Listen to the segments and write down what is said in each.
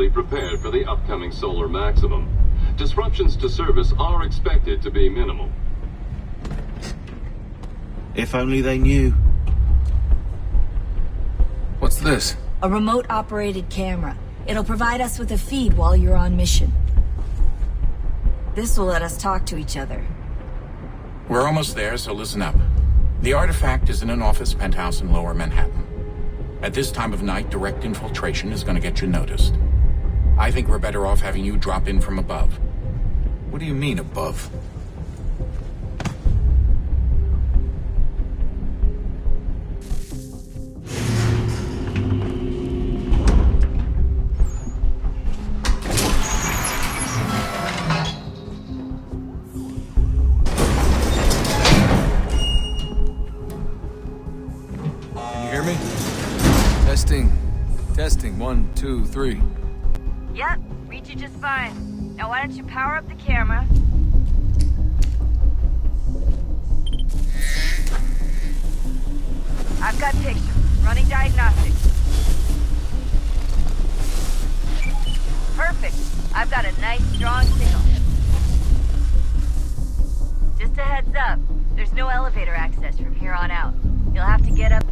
prepared for the upcoming solar maximum. Disruptions to service are expected to be minimal. If only they knew. What's this? A remote-operated camera. It'll provide us with a feed while you're on mission. This will let us talk to each other. We're almost there, so listen up. The artifact is in an office penthouse in Lower Manhattan. At this time of night, direct infiltration is going to get you noticed. I think we're better off having you drop in from above. What do you mean, above? Can you hear me? Testing. Testing. 1, 2, 3. Yep, read you just fine. Now why don't you power up the camera? I've got pictures. Running diagnostics. Perfect. I've got a nice, strong signal. Just a heads up, there's no elevator access from here on out. You'll have to get up.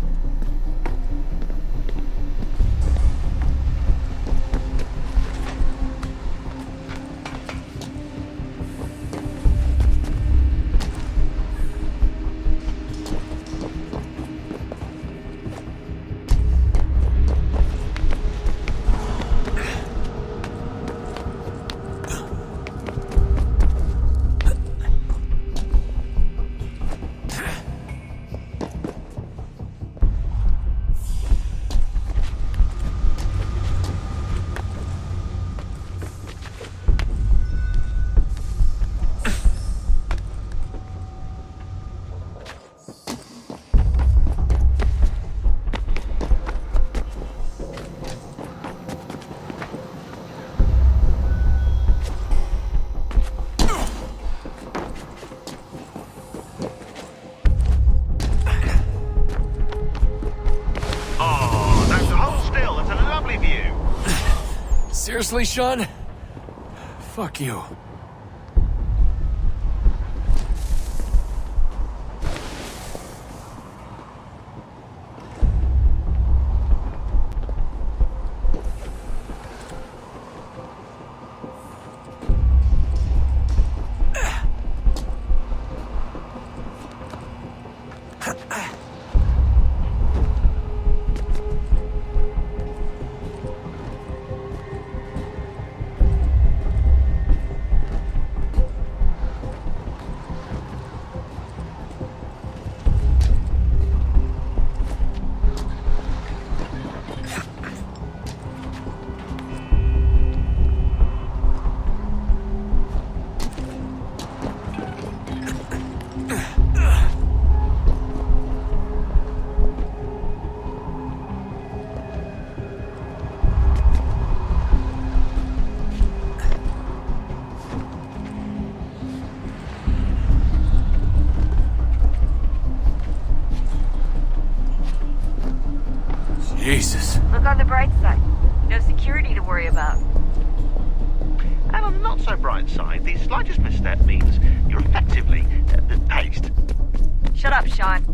Seriously, Sean? Fuck you. Jesus. Look on the bright side. No security to worry about. And on the not so bright side, the slightest misstep means you're effectively paced. Shut up, Sean.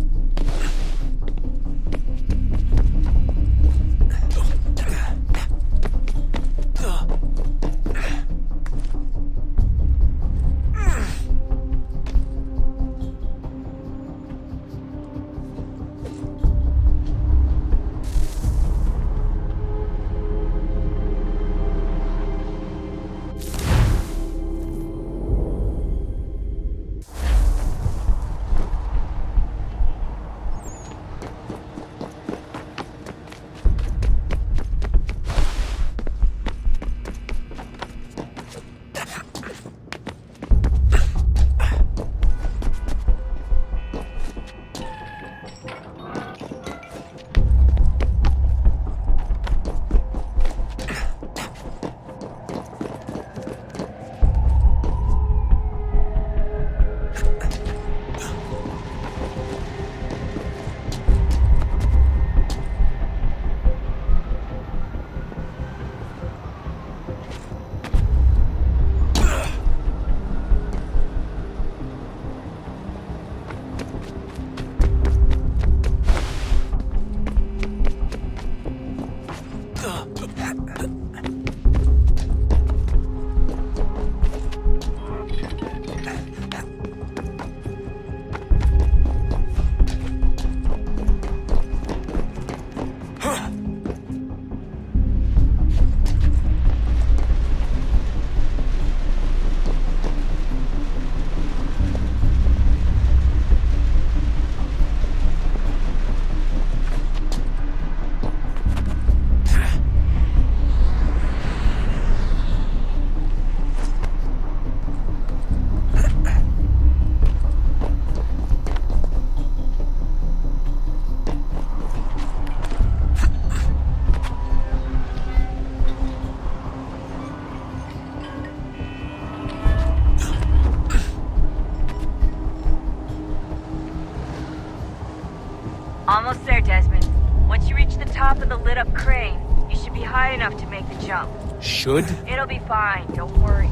lit up crane. You should be high enough to make the jump. Should? It'll be fine, don't worry.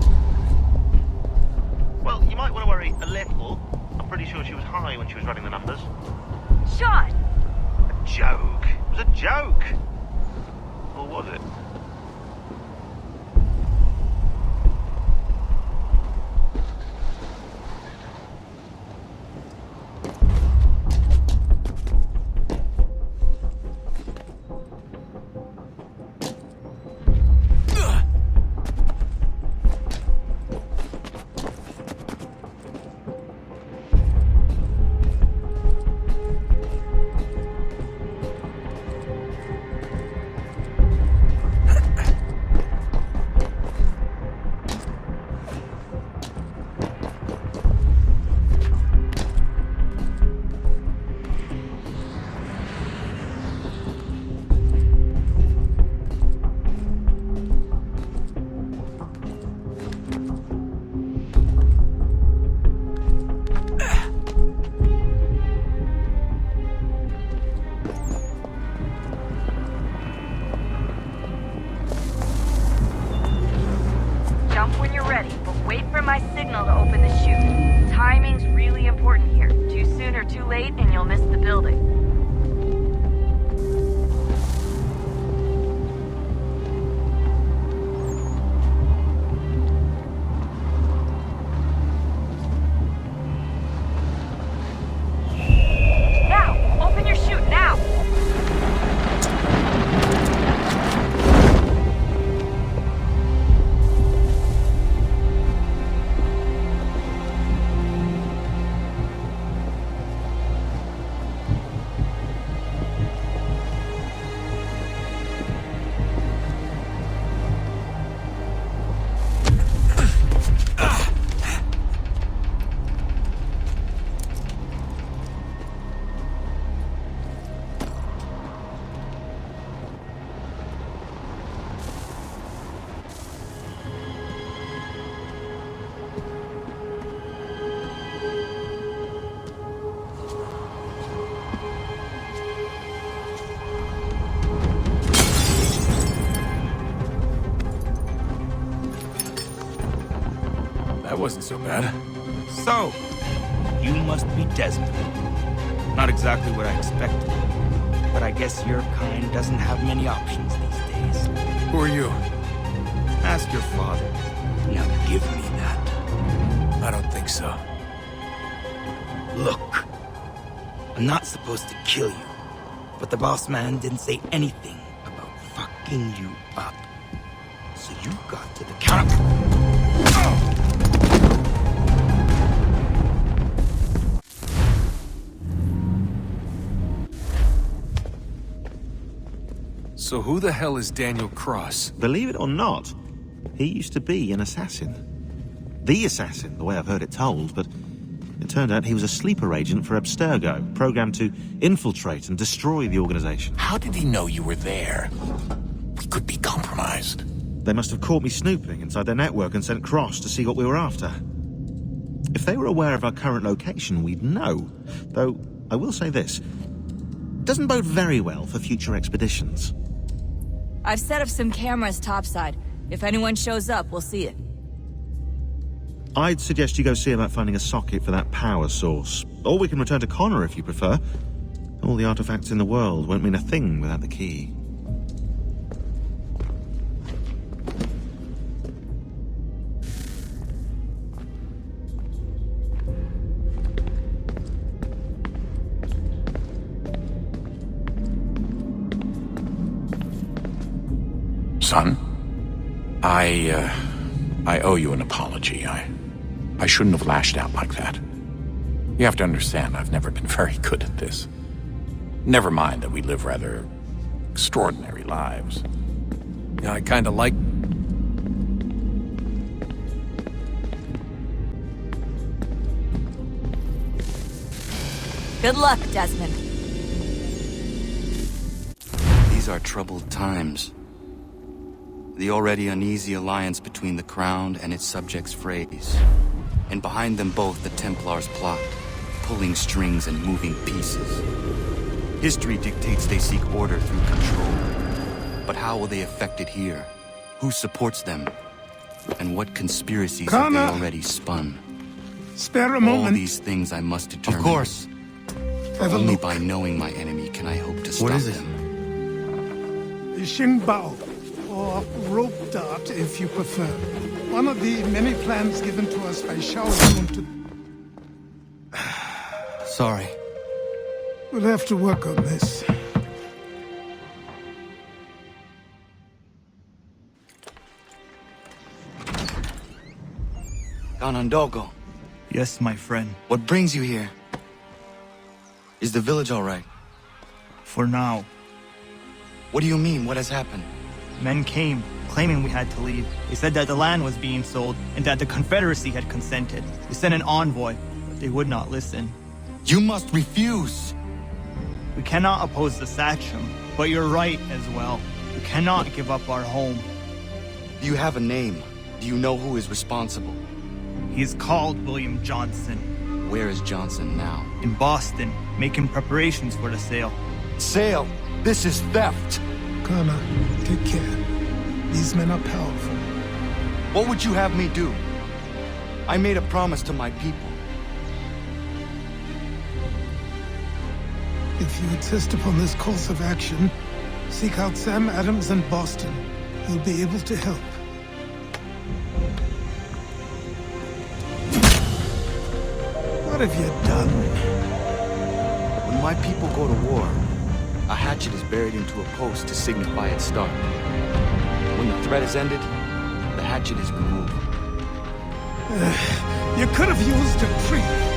Well, you might want to worry a little. I'm pretty sure she was high when she was running the numbers. Sean! A joke. It was a joke. Or was it? Jump when you're ready, but wait for my signal to open the chute. Timing's really important here. Too soon or too late, and you'll miss the building. Now! Open your chute, now! That wasn't so bad. So, you must be Desmond. Not exactly what I expected, but I guess your kind doesn't have many options these days. Who are you? Ask your father. Now give me that. I don't think so. Look, I'm not supposed to kill you, but the boss man didn't say anything about fucking you up. So you got to the counter. So who the hell is Daniel Cross? Believe it or not, he used to be an assassin. The assassin, the way I've heard it told, but it turned out he was a sleeper agent for Abstergo, programmed to infiltrate and destroy the organization. How did he know you were there? We could be compromised. They must have caught me snooping inside their network and sent Cross to see what we were after. If they were aware of our current location, we'd know. Though, I will say this. It doesn't bode very well for future expeditions. I've set up some cameras topside. If anyone shows up, we'll see it. I'd suggest you go see about finding a socket for that power source. Or we can return to Connor if you prefer. All the artifacts in the world won't mean a thing without the key. Son, I owe you an apology. I shouldn't have lashed out like that. You have to understand, I've never been very good at this. Never mind that we live rather extraordinary lives. Yeah, I kinda like... Good luck, Desmond. These are troubled times. The already uneasy alliance between the Crown and its subjects frays. And behind them both the Templars plot, pulling strings and moving pieces. History dictates they seek order through control. But how will they affect it here? Who supports them? And what conspiracies Connor! have they already spun? Spare a All moment. these things I must determine. Of course. Have a Only look. by knowing my enemy can I hope to stop What is it? them. Xingbao, or rope dart if you prefer. One of the many plans given to us by Shao Yun to... Sorry. We'll have to work on this. Ganondogo, Yes, my friend. what brings you here? Is the village all right? For now. What do you mean? What has happened? Men came, claiming we had to leave. They said that the land was being sold, and that the Confederacy had consented. They sent an envoy, but they would not listen. You must refuse! We cannot oppose the Sachem, but you're right as well. We cannot give up our home. Do you have a name? Do you know who is responsible? He is called William Johnson. Where is Johnson now? In Boston, making preparations for the sale. Sale! This is theft! Connor, take care. These men are powerful. What would you have me do? I made a promise to my people. If you insist upon this course of action, seek out Sam Adams in Boston. He'll be able to help. What have you done? When my people go to war, a hatchet is buried into a post to signify its start. When the threat is ended, the hatchet is removed. You could have used a tree.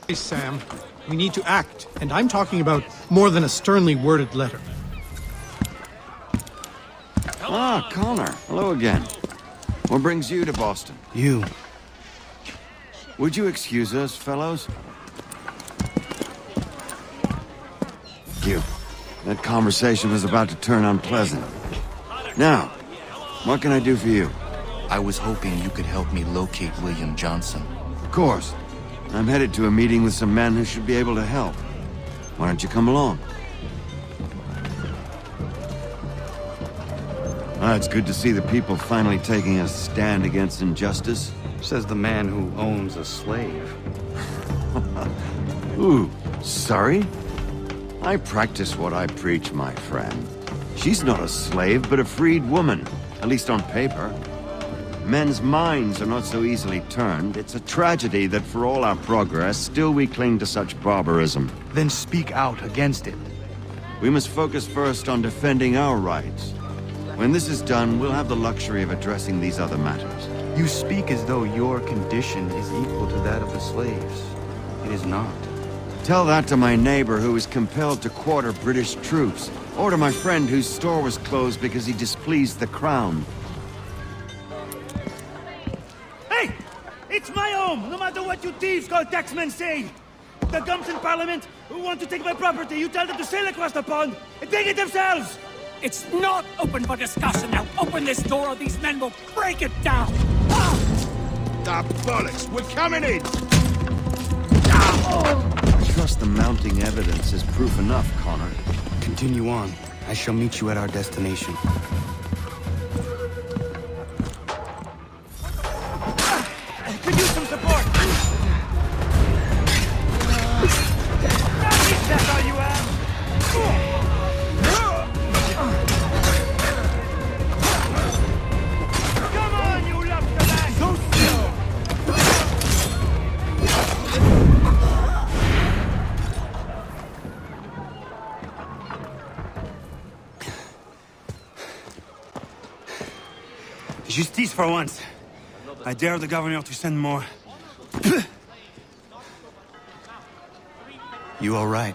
Hey, Sam, we need to act, and I'm talking about more than a sternly worded letter. Ah, Connor. Hello again. What brings you to Boston? You. Would you excuse us, fellows? Thank you. That conversation was about to turn unpleasant. Now, what can I do for you? I was hoping you could help me locate William Johnson. Of course. I'm headed to a meeting with some men who should be able to help. Why don't you come along? It's good to see the people finally taking a stand against injustice. Says the man who owns a slave. Ooh, sorry? I practice what I preach, my friend. She's not a slave, but a freed woman, at least on paper. Men's minds are not so easily turned. It's a tragedy that for all our progress, still we cling to such barbarism. Then speak out against it. We must focus first on defending our rights. When this is done, we'll have the luxury of addressing these other matters. You speak as though your condition is equal to that of the slaves. It is not. Tell that to my neighbor who was compelled to quarter British troops, or to my friend whose store was closed because he displeased the crown. Hey! It's my home, no matter what you thieves called taxmen say! The gums in Parliament who want to take my property, you tell them to sail across the pond and take it themselves! It's not open for discussion now! Open this door or these men will break it down! The bollocks! We're coming in! I trust the mounting evidence is proof enough, Connor. Continue on. I shall meet you at our destination. Could use some support! That's all you have! Come on, you lobster man! So slow! Justice for once. I dare the governor to send more. You all right?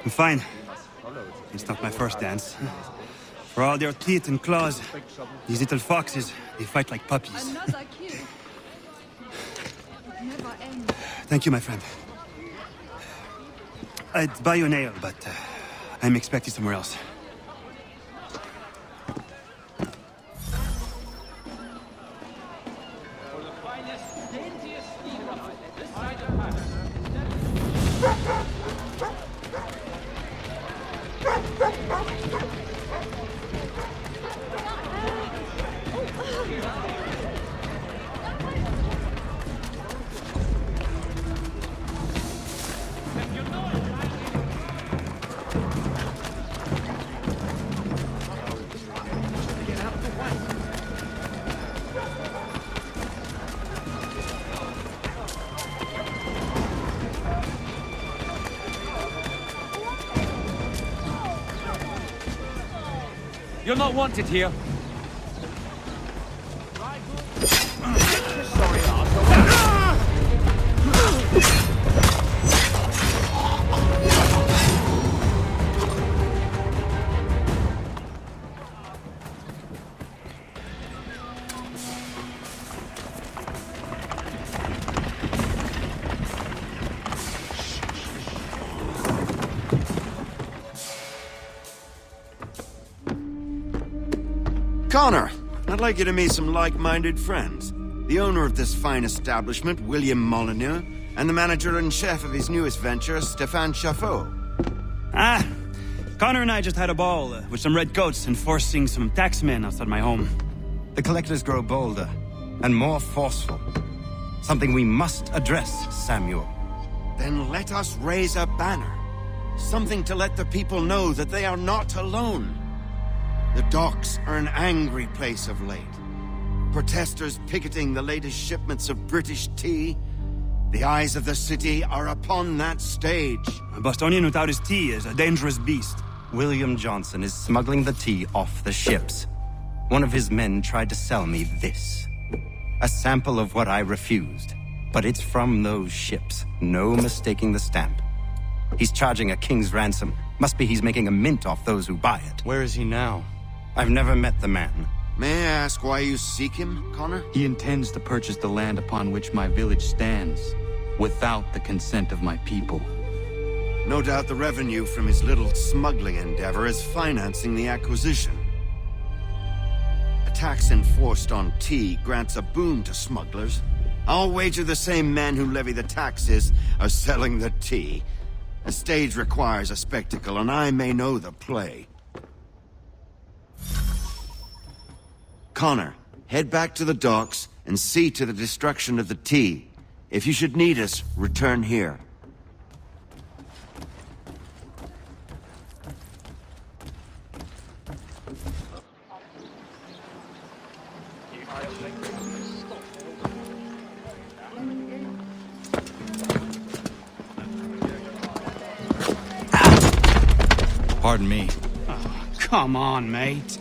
I'm fine. It's not my first dance. For all their teeth and claws, these little foxes, they fight like puppies. Another kill. Never ends. Thank you, my friend. I'd buy you an ale, but I'm expected somewhere else. You're not wanted here. Connor, I'd like you to meet some like-minded friends. The owner of this fine establishment, William Molyneux, and the manager and chef of his newest venture, Stéphane Chaffeau. Ah, Connor and I just had a ball with some redcoats enforcing some taxmen outside my home. The collectors grow bolder and more forceful. Something we must address, Samuel. Then let us raise a banner. Something to let the people know that they are not alone. The docks are an angry place of late. Protesters picketing the latest shipments of British tea. The eyes of the city are upon that stage. A Bostonian without his tea is a dangerous beast. William Johnson is smuggling the tea off the ships. One of his men tried to sell me this. A sample of what I refused. But it's from those ships. No mistaking the stamp. He's charging a king's ransom. Must be he's making a mint off those who buy it. Where is he now? I've never met the man. May I ask why you seek him, Connor? He intends to purchase the land upon which my village stands, without the consent of my people. No doubt the revenue from his little smuggling endeavor is financing the acquisition. A tax enforced on tea grants a boon to smugglers. I'll wager the same men who levy the taxes are selling the tea. A stage requires a spectacle, and I may know the play. Connor, head back to the docks and see to the destruction of the tea. If you should need us, return here. Pardon me. Oh, come on, mate.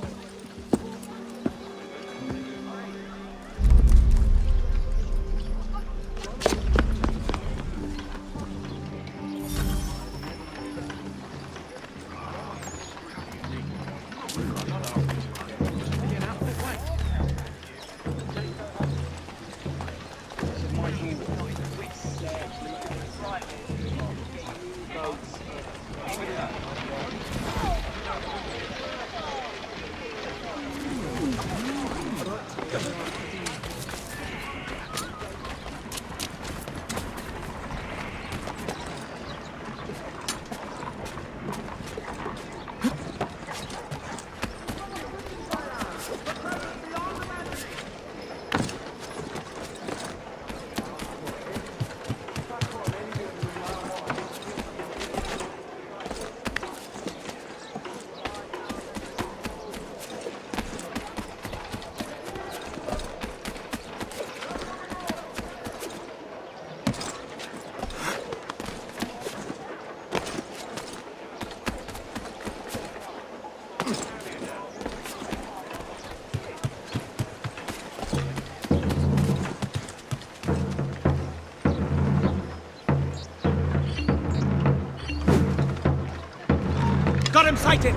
Got him sighted!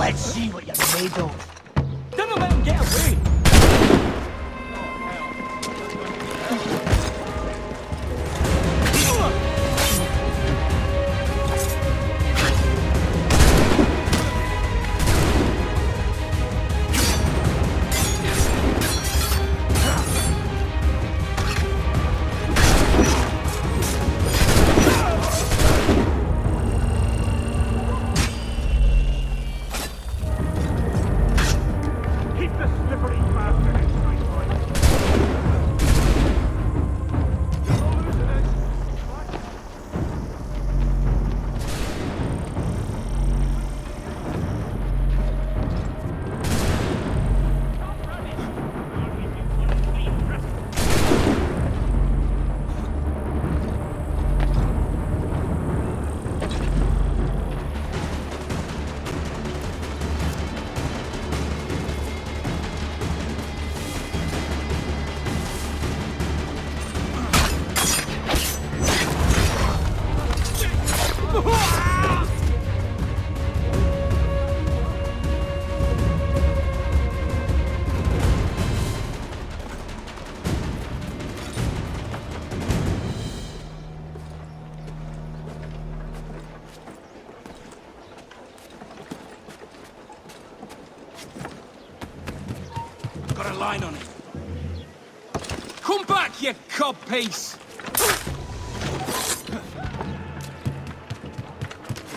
Let's see what you're made of. Don't let him get away! Got a line on it. Come back, you cob piece!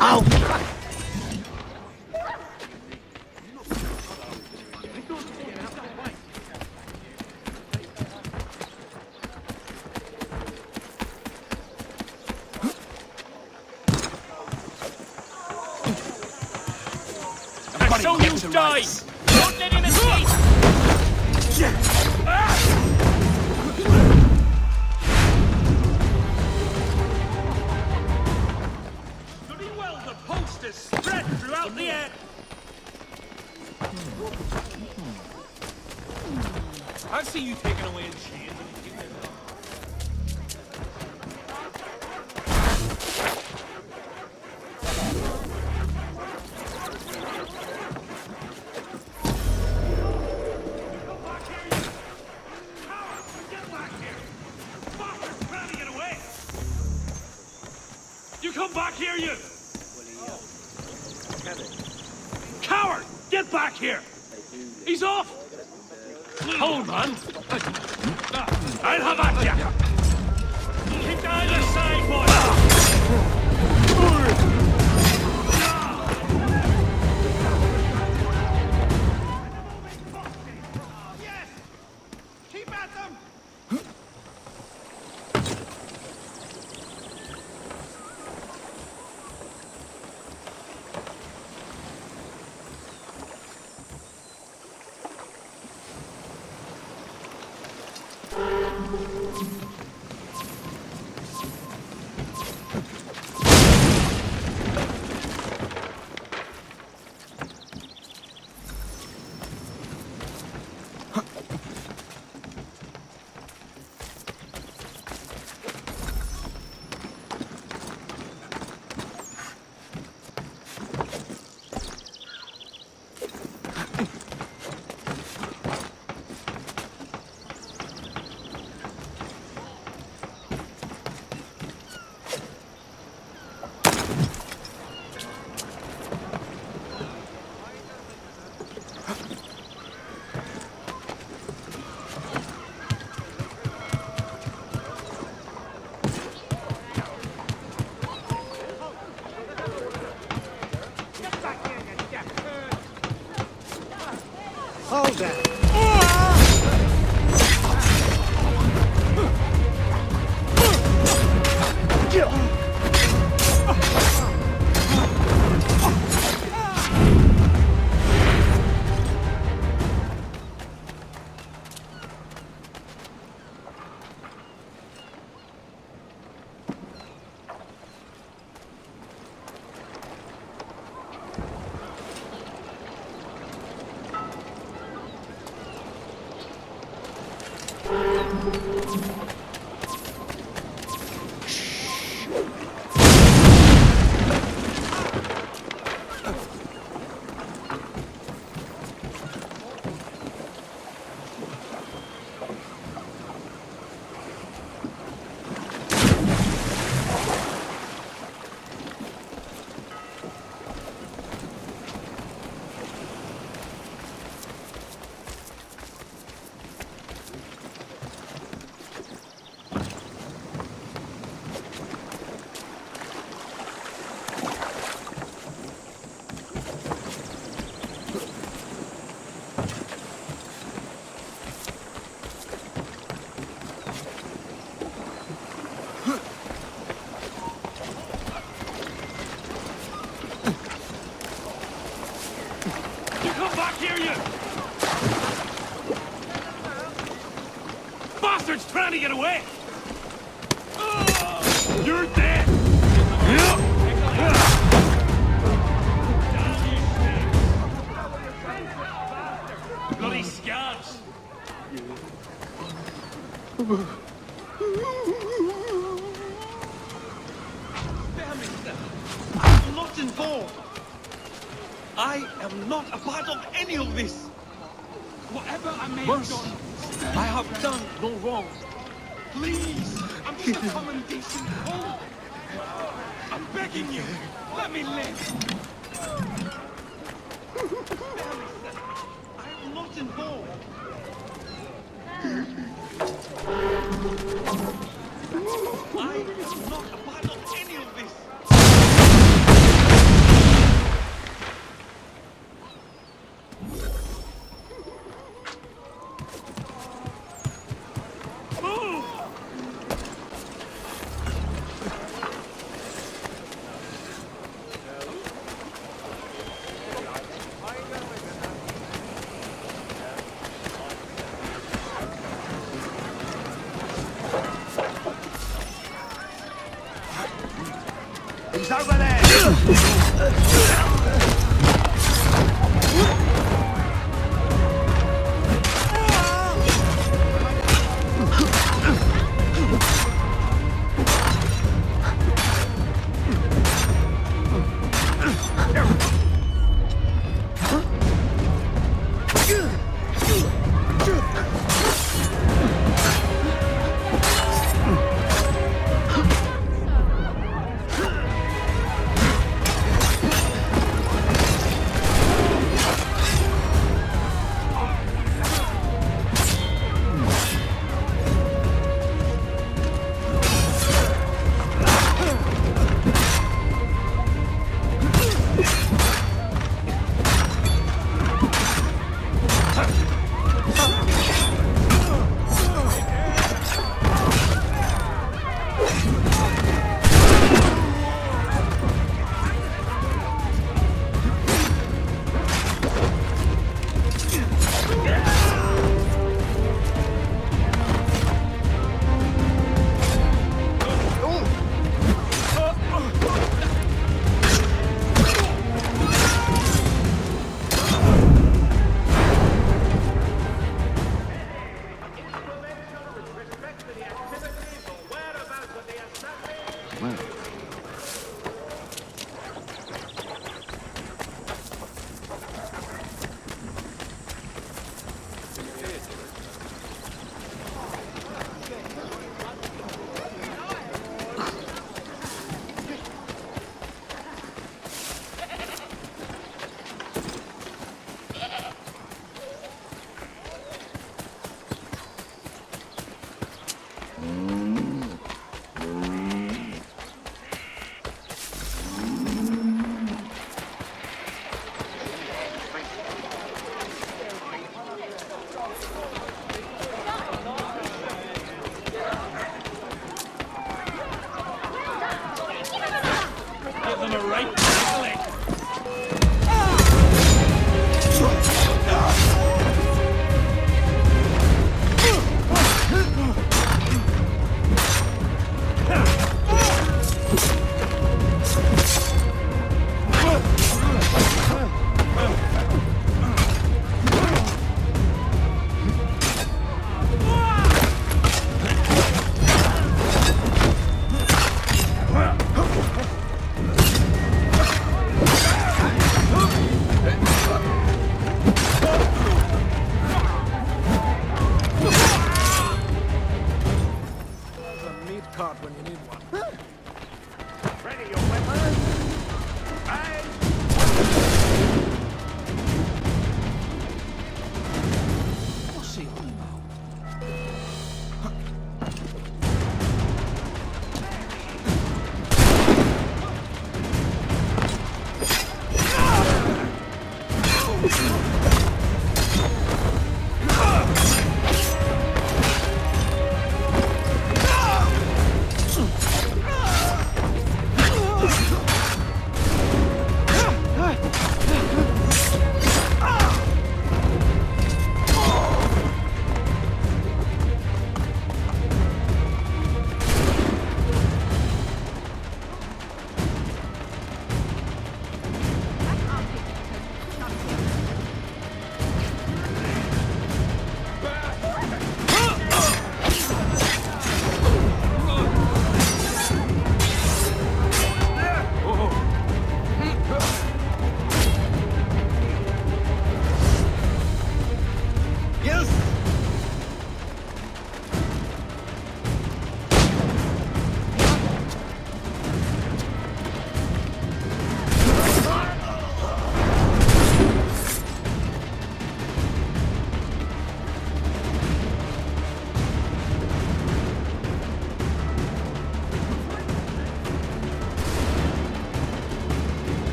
Ow! And so you die! Don't let him escape! Pretty well, the post is spread throughout the air. I see you taking away a chain. You come back here, you! Coward! Get back here! He's off! Hold, man! I'll have at ya! Keep to either side, boy! Yes! Keep at them! Hold that. me get away! You're dead! Bloody scabs! I'm not involved. I am not a part of any of this. Whatever I may have done, I have done no wrong. please, I'm just a common decent fool. I'm begging you, let me live. I am not involved. I am not a part of any of this. He's over there!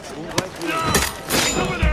He's over there!